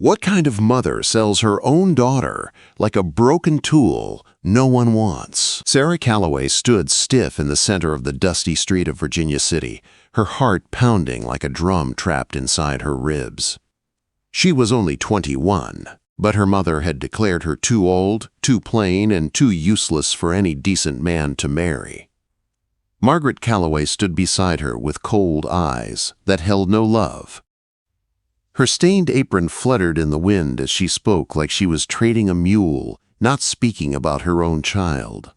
What kind of mother sells her own daughter like a broken tool no one wants? Sarah Callaway stood stiff in the center of the dusty street of Virginia City, her heart pounding like a drum trapped inside her ribs. She was only 21, but her mother had declared her too old, too plain, and too useless for any decent man to marry. Margaret Callaway stood beside her with cold eyes that held no love. Her stained apron fluttered in the wind as she spoke like she was trading a mule, not speaking about her own child.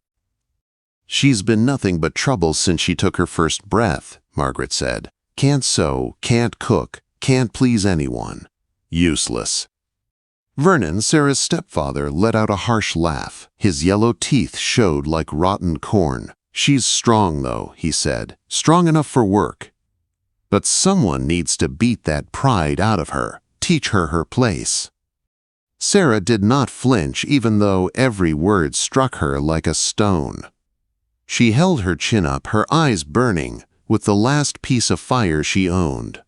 "She's been nothing but trouble since she took her first breath," Margaret said. "Can't sew, can't cook, can't please anyone. Useless." Vernon, Sarah's stepfather, let out a harsh laugh. His yellow teeth showed like rotten corn. "She's strong, though," he said. "Strong enough for work. But someone needs to beat that pride out of her, teach her her place." Sarah did not flinch, even though every word struck her like a stone. She held her chin up, her eyes burning with the last piece of fire she owned.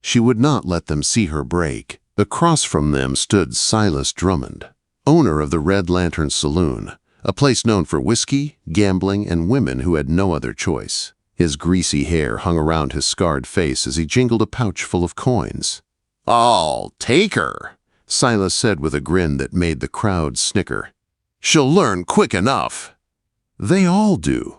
She would not let them see her break. Across from them stood Silas Drummond, owner of the Red Lantern Saloon, a place known for whiskey, gambling, and women who had no other choice. His greasy hair hung around his scarred face as he jingled a pouch full of coins. "I'll take her," Silas said with a grin that made the crowd snicker. "She'll learn quick enough." "They all do."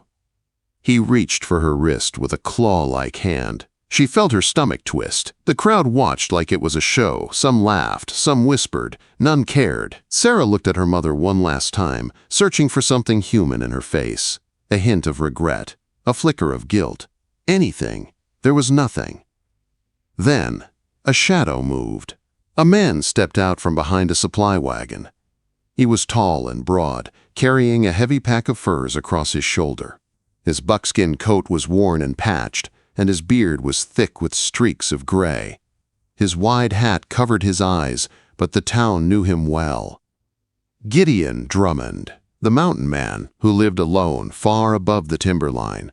He reached for her wrist with a claw-like hand. She felt her stomach twist. The crowd watched like it was a show. Some laughed, some whispered, none cared. Sarah looked at her mother one last time, searching for something human in her face. A hint of regret. A flicker of guilt. Anything. There was nothing. Then, a shadow moved. A man stepped out from behind a supply wagon. He was tall and broad, carrying a heavy pack of furs across his shoulder. His buckskin coat was worn and patched, and his beard was thick with streaks of gray. His wide hat covered his eyes, but the town knew him well. Gideon Drummond, the mountain man who lived alone far above the timberline.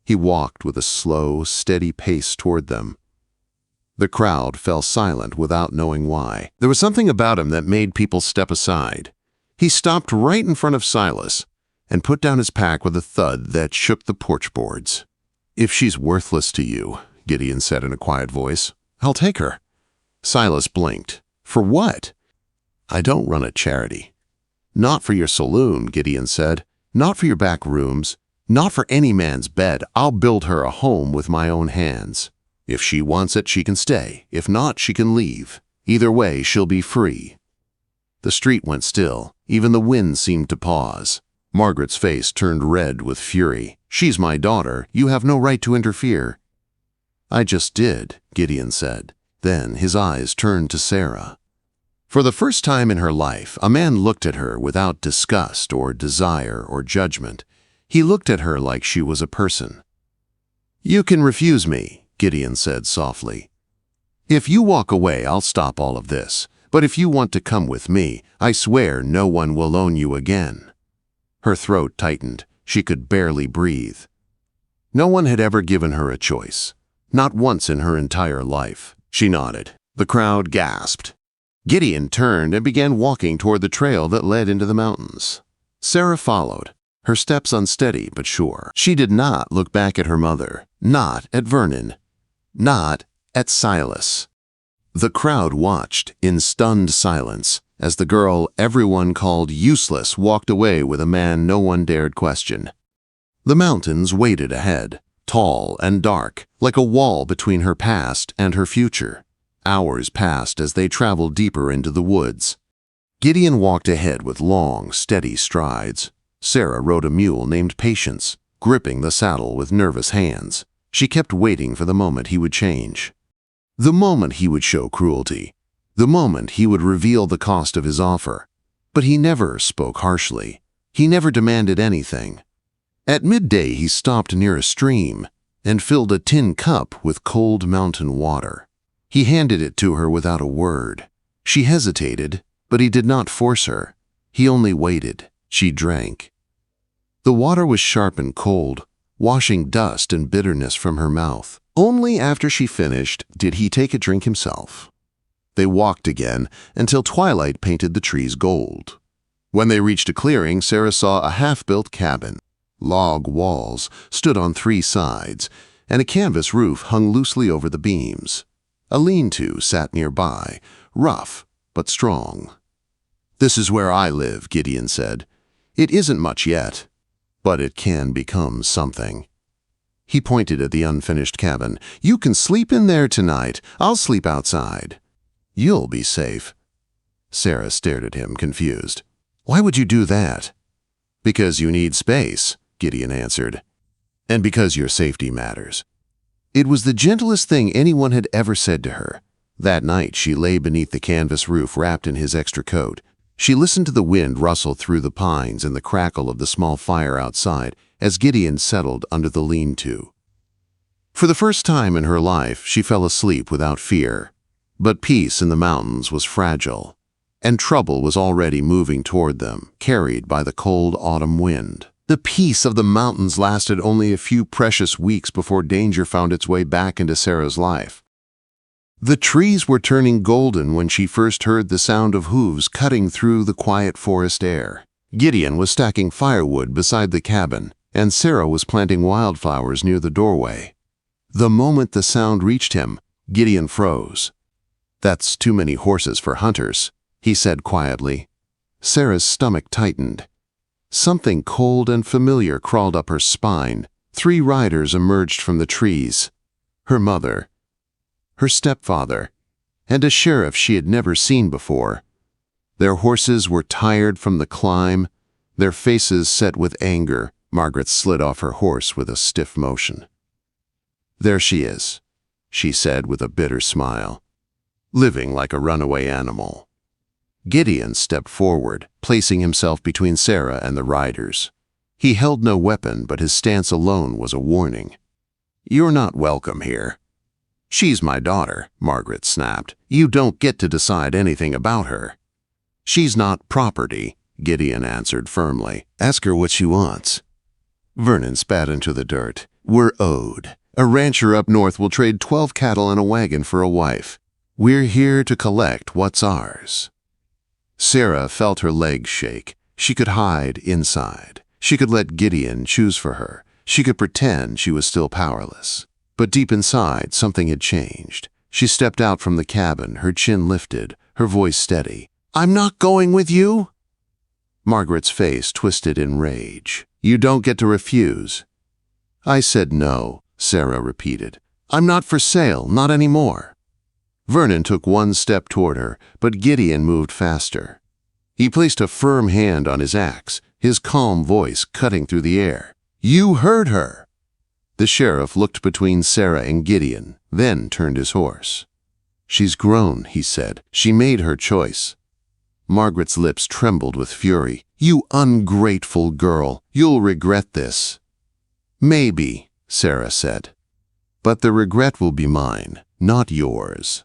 He walked with a slow, steady pace toward them. The crowd fell silent without knowing why. There was something about him that made people step aside. He stopped right in front of Silas and put down his pack with a thud that shook the porch boards. "If she's worthless to you," Gideon said in a quiet voice, "I'll take her." Silas blinked. "For what?" "I don't run a charity." "Not for your saloon," Gideon said. "Not for your back rooms. Not for any man's bed. I'll build her a home with my own hands. If she wants it, she can stay. If not, she can leave. Either way, she'll be free." The street went still. Even the wind seemed to pause. Margaret's face turned red with fury. "She's my daughter. You have no right to interfere." "I just did," Gideon said. Then his eyes turned to Sarah. For the first time in her life, a man looked at her without disgust or desire or judgment. He looked at her like she was a person. "You can refuse me," Gideon said softly. "If you walk away, I'll stop all of this. But if you want to come with me, I swear no one will own you again." Her throat tightened. She could barely breathe. No one had ever given her a choice. Not once in her entire life. She nodded. The crowd gasped. Gideon turned and began walking toward the trail that led into the mountains. Sarah followed, her steps unsteady but sure. She did not look back at her mother, not at Vernon, not at Silas. The crowd watched in stunned silence as the girl everyone called useless walked away with a man no one dared question. The mountains waited ahead, tall and dark, like a wall between her past and her future. Hours passed as they traveled deeper into the woods. Gideon walked ahead with long, steady strides. Sarah rode a mule named Patience, gripping the saddle with nervous hands. She kept waiting for the moment he would change. The moment he would show cruelty. The moment he would reveal the cost of his offer. But he never spoke harshly. He never demanded anything. At midday he stopped near a stream and filled a tin cup with cold mountain water. He handed it to her without a word. She hesitated, but he did not force her. He only waited. She drank. The water was sharp and cold, washing dust and bitterness from her mouth. Only after she finished did he take a drink himself. They walked again until twilight painted the trees gold. When they reached a clearing, Sarah saw a half-built cabin. Log walls stood on 3 sides, and a canvas roof hung loosely over the beams. A lean-to sat nearby, rough but strong. "This is where I live," Gideon said. "It isn't much yet, but it can become something." He pointed at the unfinished cabin. "You can sleep in there tonight. I'll sleep outside. You'll be safe." Sarah stared at him, confused. "Why would you do that?" "Because you need space," Gideon answered. "And because your safety matters." It was the gentlest thing anyone had ever said to her. That night she lay beneath the canvas roof wrapped in his extra coat. She listened to the wind rustle through the pines and the crackle of the small fire outside as Gideon settled under the lean-to. For the first time in her life, she fell asleep without fear. But peace in the mountains was fragile, and trouble was already moving toward them, carried by the cold autumn wind. The peace of the mountains lasted only a few precious weeks before danger found its way back into Sarah's life. The trees were turning golden when she first heard the sound of hooves cutting through the quiet forest air. Gideon was stacking firewood beside the cabin, and Sarah was planting wildflowers near the doorway. The moment the sound reached him, Gideon froze. "That's too many horses for hunters," he said quietly. Sarah's stomach tightened. Something cold and familiar crawled up her spine. 3 riders emerged from the trees. Her mother, her stepfather, and a sheriff she had never seen before. Their horses were tired from the climb, their faces set with anger. Margaret slid off her horse with a stiff motion. "There she is," she said with a bitter smile, "living like a runaway animal." Gideon stepped forward, placing himself between Sarah and the riders. He held no weapon, but his stance alone was a warning. "You're not welcome here." "She's my daughter," Margaret snapped. "You don't get to decide anything about her." "She's not property," Gideon answered firmly. "Ask her what she wants." Vernon spat into the dirt. "We're owed. A rancher up north will trade 12 cattle and a wagon for a wife. We're here to collect what's ours." Sarah felt her legs shake. She could hide inside. She could let Gideon choose for her. She could pretend she was still powerless. But deep inside, something had changed. She stepped out from the cabin, her chin lifted, her voice steady. "I'm not going with you." Margaret's face twisted in rage. "You don't get to refuse." "I said no," Sarah repeated. "I'm not for sale, not anymore." Vernon took 1 step toward her, but Gideon moved faster. He placed a firm hand on his axe, his calm voice cutting through the air. "You heard her." The sheriff looked between Sarah and Gideon, then turned his horse. "She's grown," he said. "She made her choice." Margaret's lips trembled with fury. "You ungrateful girl, you'll regret this." "Maybe," Sarah said. "But the regret will be mine, not yours."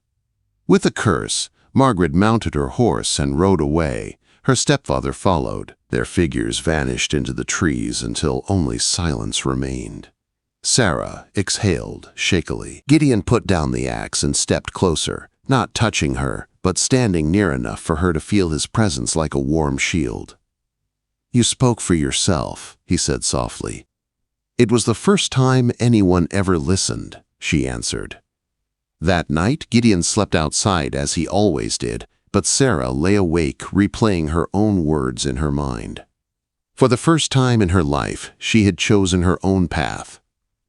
With a curse, Margaret mounted her horse and rode away. Her stepfather followed. Their figures vanished into the trees until only silence remained. Sarah exhaled shakily. Gideon put down the axe and stepped closer, not touching her, but standing near enough for her to feel his presence like a warm shield. "You spoke for yourself," he said softly. "It was the first time anyone ever listened," she answered. That night, Gideon slept outside as he always did, but Sarah lay awake, replaying her own words in her mind. For the first time in her life, she had chosen her own path.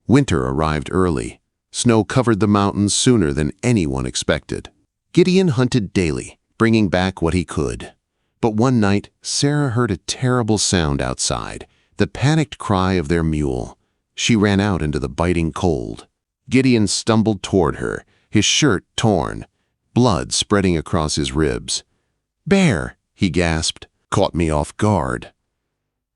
Winter arrived early. Snow covered the mountains sooner than anyone expected. Gideon hunted daily, bringing back what he could. But one night, Sarah heard a terrible sound outside, the panicked cry of their mule. She ran out into the biting cold. Gideon stumbled toward her, his shirt torn, blood spreading across his ribs. "Bear," he gasped, "caught me off guard."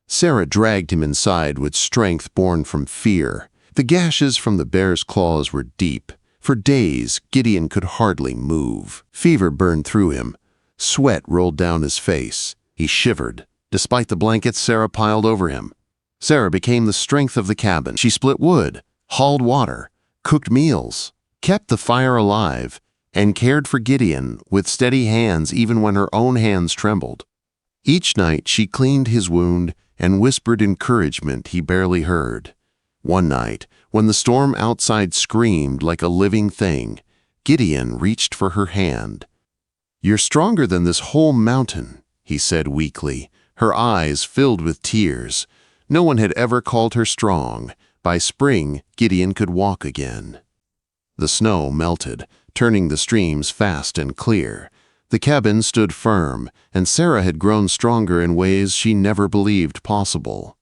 Sarah dragged him inside with strength born from fear. The gashes from the bear's claws were deep. For days, Gideon could hardly move. Fever burned through him. Sweat rolled down his face. He shivered, despite the blankets Sarah piled over him. Sarah became the strength of the cabin. She split wood, hauled water, cooked meals, kept the fire alive, and cared for Gideon with steady hands even when her own hands trembled. Each night she cleaned his wound and whispered encouragement he barely heard. One night, when the storm outside screamed like a living thing, Gideon reached for her hand. "You're stronger than this whole mountain," he said weakly, her eyes filled with tears. No one had ever called her strong. By spring, Gideon could walk again. The snow melted, turning the streams fast and clear. The cabin stood firm, and Sarah had grown stronger in ways she never believed possible.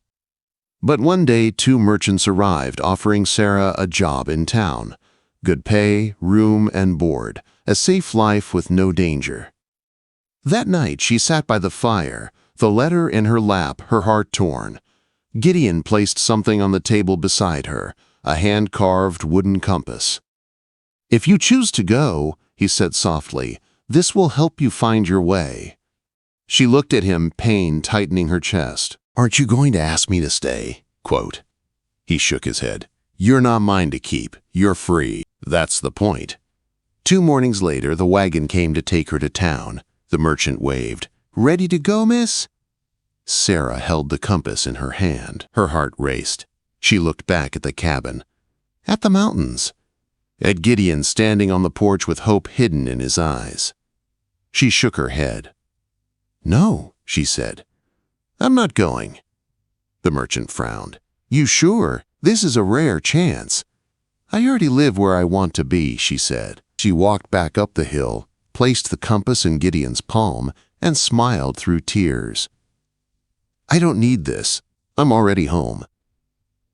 But one day 2 merchants arrived offering Sarah a job in town. Good pay, room and board, a safe life with no danger. That night she sat by the fire, the letter in her lap, her heart torn. Gideon placed something on the table beside her, a hand-carved wooden compass. "If you choose to go," he said softly, "this will help you find your way." She looked at him, pain tightening her chest. "Aren't you going to ask me to stay?" Quote. He shook his head. "You're not mine to keep. You're free. That's the point." 2 mornings later, the wagon came to take her to town. The merchant waved. "Ready to go, miss?" Sarah held the compass in her hand. Her heart raced. She looked back at the cabin. At the mountains. At Gideon standing on the porch with hope hidden in his eyes. She shook her head. "No," she said. "I'm not going." The merchant frowned. "You sure? This is a rare chance." "I already live where I want to be," she said. She walked back up the hill, placed the compass in Gideon's palm, and smiled through tears. "I don't need this. I'm already home."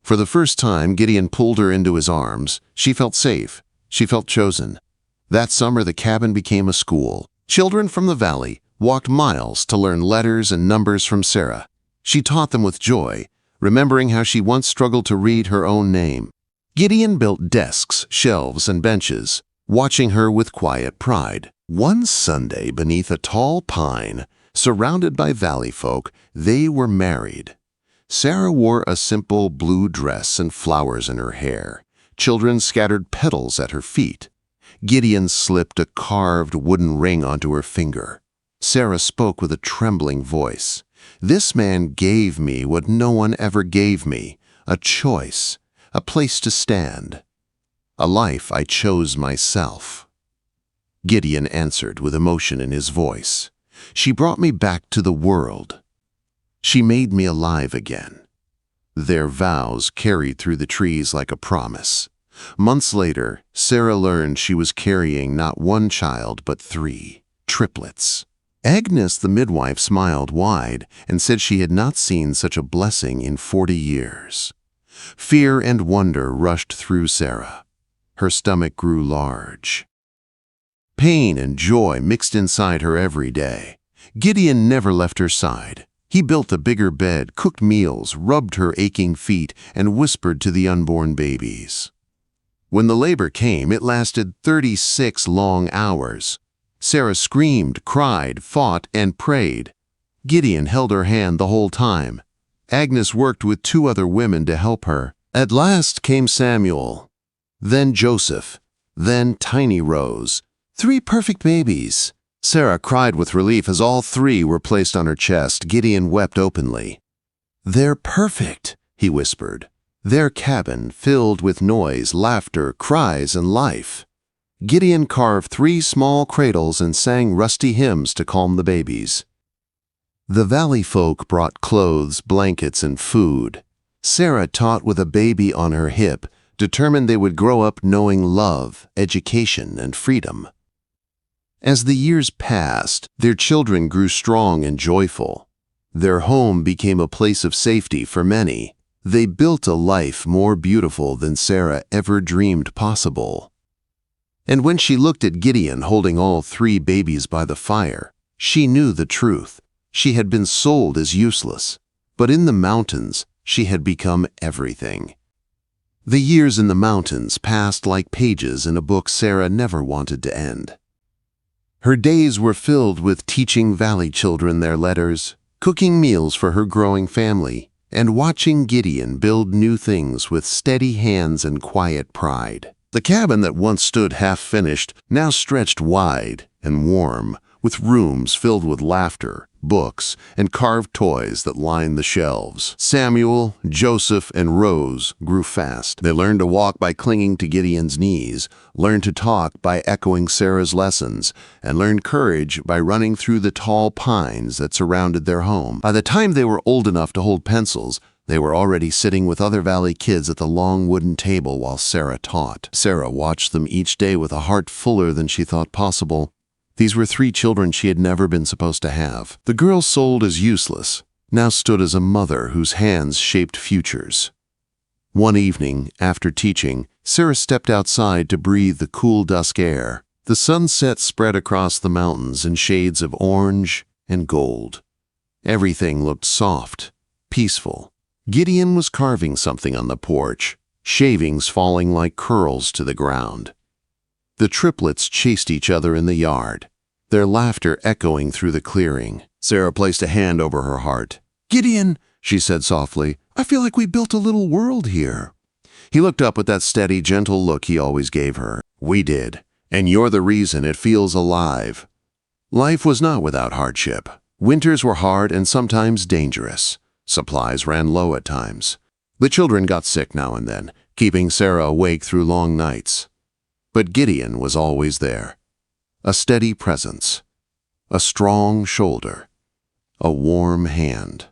For the first time, Gideon pulled her into his arms. She felt safe. She felt chosen. That summer, the cabin became a school. Children from the valley walked miles to learn letters and numbers from Sarah. She taught them with joy, remembering how she once struggled to read her own name. Gideon built desks, shelves, and benches, watching her with quiet pride. One Sunday, beneath a tall pine, surrounded by valley folk, they were married. Sarah wore a simple blue dress and flowers in her hair. Children scattered petals at her feet. Gideon slipped a carved wooden ring onto her finger. Sarah spoke with a trembling voice. "This man gave me what no one ever gave me, a choice, a place to stand, a life I chose myself." Gideon answered with emotion in his voice. "She brought me back to the world. She made me alive again." Their vows carried through the trees like a promise. Months later, Sarah learned she was carrying not 1 child but 3 triplets. Agnes, the midwife, smiled wide and said she had not seen such a blessing in 40 years. Fear and wonder rushed through Sarah. Her stomach grew large. Pain and joy mixed inside her every day. Gideon never left her side. He built a bigger bed, cooked meals, rubbed her aching feet, and whispered to the unborn babies. When the labor came, it lasted 36 long hours. Sarah screamed, cried, fought, and prayed. Gideon held her hand the whole time. Agnes worked with 2 other women to help her. At last came Samuel, then Joseph, then tiny Rose. 3 perfect babies. Sarah cried with relief as all 3 were placed on her chest. Gideon wept openly. "They're perfect," he whispered. Their cabin filled with noise, laughter, cries, and life. Gideon carved 3 small cradles and sang rusty hymns to calm the babies. The valley folk brought clothes, blankets, and food. Sarah taught with a baby on her hip, determined they would grow up knowing love, education, and freedom. As the years passed, their children grew strong and joyful. Their home became a place of safety for many. They built a life more beautiful than Sarah ever dreamed possible. And when she looked at Gideon holding all 3 babies by the fire, she knew the truth. She had been sold as useless, but in the mountains, she had become everything. The years in the mountains passed like pages in a book Sarah never wanted to end. Her days were filled with teaching valley children their letters, cooking meals for her growing family, and watching Gideon build new things with steady hands and quiet pride. The cabin that once stood half-finished now stretched wide and warm, with rooms filled with laughter, books, and carved toys that lined the shelves. Samuel, Joseph, and Rose grew fast. They learned to walk by clinging to Gideon's knees, learned to talk by echoing Sarah's lessons, and learned courage by running through the tall pines that surrounded their home. By the time they were old enough to hold pencils, they were already sitting with other Valley kids at the long wooden table while Sarah taught. Sarah watched them each day with a heart fuller than she thought possible. These were 3 children she had never been supposed to have. The girl sold as useless now stood as a mother whose hands shaped futures. One evening, after teaching, Sarah stepped outside to breathe the cool dusk air. The sunset spread across the mountains in shades of orange and gold. Everything looked soft, peaceful. Gideon was carving something on the porch, shavings falling like curls to the ground. The triplets chased each other in the yard, their laughter echoing through the clearing. Sarah placed a hand over her heart. "Gideon," she said softly, "I feel like we built a little world here." He looked up with that steady, gentle look he always gave her. "We did, and you're the reason it feels alive." Life was not without hardship. Winters were hard and sometimes dangerous. Supplies ran low at times. The children got sick now and then, keeping Sarah awake through long nights. But Gideon was always there. A steady presence, a strong shoulder, a warm hand.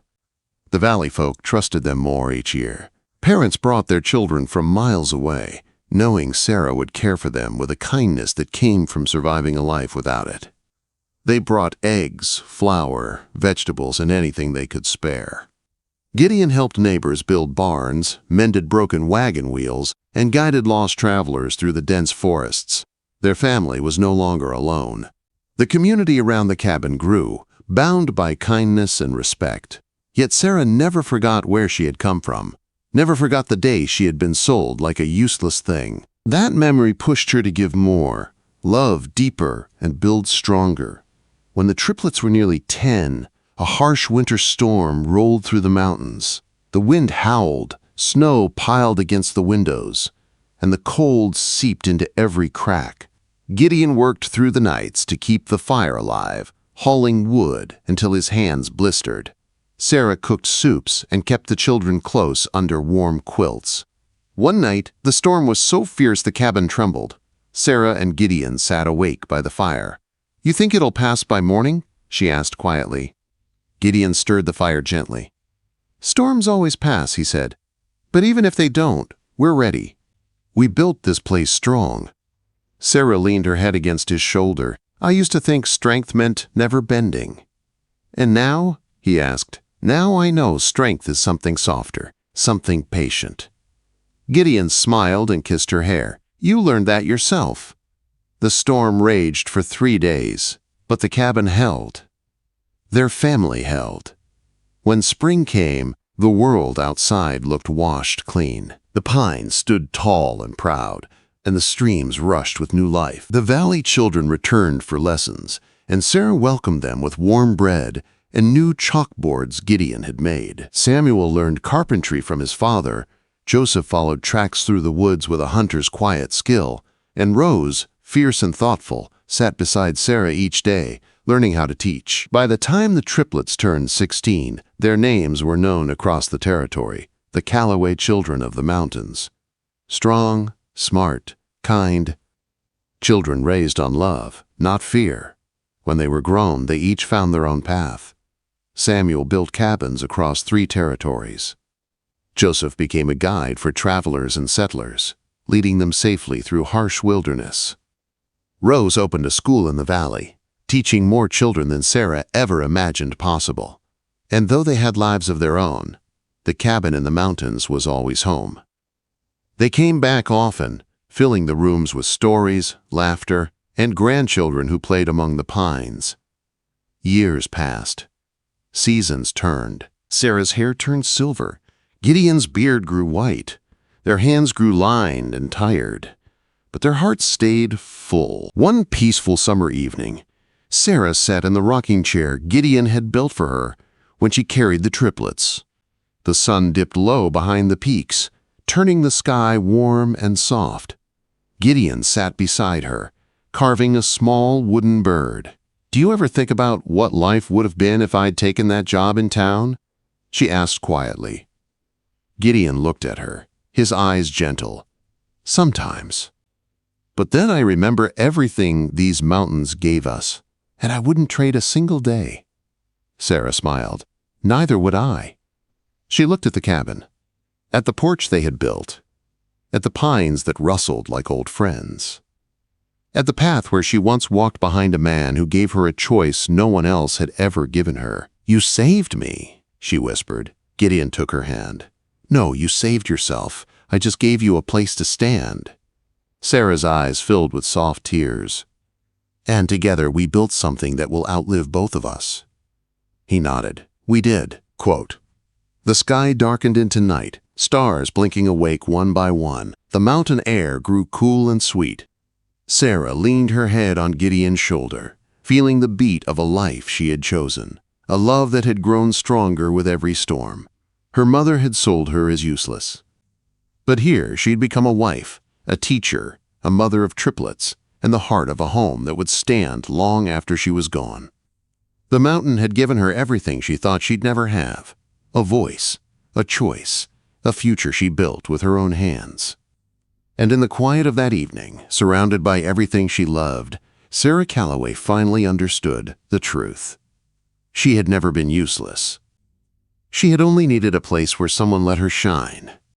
The Valley folk trusted them more each year. Parents brought their children from miles away, knowing Sarah would care for them with a kindness that came from surviving a life without it. They brought eggs, flour, vegetables, and anything they could spare. Gideon helped neighbors build barns, mended broken wagon wheels, and guided lost travelers through the dense forests. Their family was no longer alone. The community around the cabin grew, bound by kindness and respect. Yet Sarah never forgot where she had come from, never forgot the day she had been sold like a useless thing. That memory pushed her to give more, love deeper, and build stronger. When the triplets were nearly 10, a harsh winter storm rolled through the mountains. The wind howled, snow piled against the windows, and the cold seeped into every crack. Gideon worked through the nights to keep the fire alive, hauling wood until his hands blistered. Sarah cooked soups and kept the children close under warm quilts. One night, the storm was so fierce the cabin trembled. Sarah and Gideon sat awake by the fire. "You think it'll pass by morning?" she asked quietly. Gideon stirred the fire gently. "Storms always pass," he said. "But even if they don't, we're ready. We built this place strong." Sarah leaned her head against his shoulder. "I used to think strength meant never bending." "And now?" he asked. "Now I know strength is something softer, something patient." Gideon smiled and kissed her hair. "You learned that yourself." The storm raged for 3 days, but the cabin held. Their family held. When spring came, the world outside looked washed clean. The pines stood tall and proud, and the streams rushed with new life. The Valley children returned for lessons, and Sarah welcomed them with warm bread and new chalkboards Gideon had made. Samuel learned carpentry from his father, Joseph followed tracks through the woods with a hunter's quiet skill, and Rose, fierce and thoughtful, sat beside Sarah each day, learning how to teach. By the time the triplets turned 16, their names were known across the territory, the Callaway children of the mountains. Strong, smart, kind. Children raised on love, not fear. When they were grown, they each found their own path. Samuel built cabins across 3 territories. Joseph became a guide for travelers and settlers, leading them safely through harsh wilderness. Rose opened a school in the valley, teaching more children than Sarah ever imagined possible. And though they had lives of their own, the cabin in the mountains was always home. They came back often, filling the rooms with stories, laughter, and grandchildren who played among the pines. Years passed. Seasons turned. Sarah's hair turned silver. Gideon's beard grew white. Their hands grew lined and tired, but their hearts stayed full. One peaceful summer evening, Sarah sat in the rocking chair Gideon had built for her when she carried the triplets. The sun dipped low behind the peaks, turning the sky warm and soft. Gideon sat beside her, carving a small wooden bird. "Do you ever think about what life would have been if I'd taken that job in town?" she asked quietly. Gideon looked at her, his eyes gentle. "Sometimes. But then I remember everything these mountains gave us, and I wouldn't trade a single day." Sarah smiled. "Neither would I." She looked at the cabin, at the porch they had built, at the pines that rustled like old friends, at the path where she once walked behind a man who gave her a choice no one else had ever given her. "You saved me," she whispered. Gideon took her hand. "No, you saved yourself. I just gave you a place to stand." Sarah's eyes filled with soft tears. "And together we built something that will outlive both of us." He nodded. "We did." Quote, "The sky darkened into night, stars blinking awake one by one. The mountain air grew cool and sweet." Sarah leaned her head on Gideon's shoulder, feeling the beat of a life she had chosen, a love that had grown stronger with every storm. Her mother had sold her as useless. But here she'd become a wife, a teacher, a mother of triplets, and the heart of a home that would stand long after she was gone. The mountain had given her everything she thought she'd never have: a voice, a choice, a future she built with her own hands. And in the quiet of that evening, surrounded by everything she loved, Sarah Callaway finally understood the truth. She had never been useless. She had only needed a place where someone let her shine,